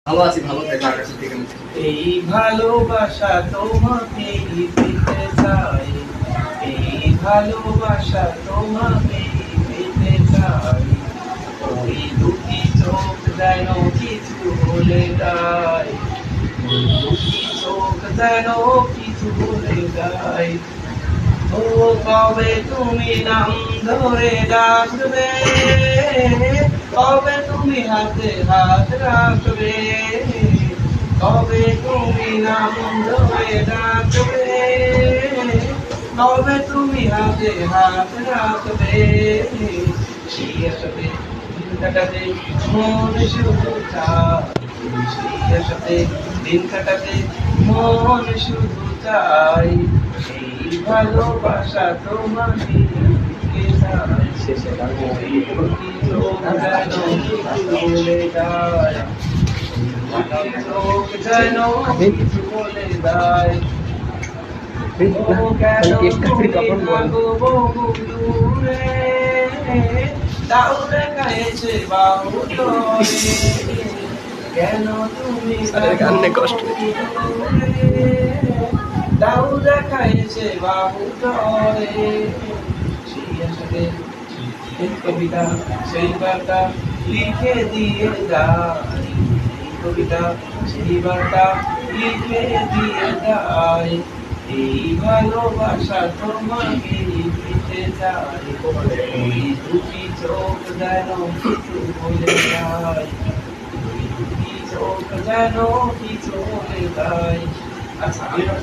ভালো আছি, ভালো থাকো। আকাশ থেকে এই ভালোবাসা তোমাকে পেতে চাই, এই ভালোবাসা তোমাকে পেতে চাই। ওই দুটি চোখ যেন কিছু বলে যায়, ওই দুটি চোখ যেন কিছু বলে যায়। ও কবে তুমি নাম ধরে ডাকবে, কবে তুমি হাতে হাত রাখবে, কবে তুমি নাম ধরে ডাকবে, কবে তুমি হাতে হাত রাখবে। সেই আশাতে দিন কাটাতে মন শুধু চায়, সেই আশাতে দিন কাটাতে মন শুধু চাই। এই ভালোবাসা তোমাকে দিতে চাই, ওই দুটি চোখ যেন কিছু বলে যায়, দুটি চোখ যেন কিছু বলে যায়। ও কেন তুমি থাকো বহু দূরে, দাও দেখা এসে বাহু তরে, কেন তুমি কষ্ট দাও দেখা এসে বাহু তরে। সেই আসলে এই কবিতা সেই বার্তা লিখে দিয়ে যায়, এই কবিতা সেই বার্তা লিখে দিয়ে যায়। এই ভালোবাসা তোমাকে দিতে চাই, ওই দুটি চোখ যেন কিছু বলে যায়, ওই দুটি চোখ যেন কিছু বলে যায়। আচ্ছা।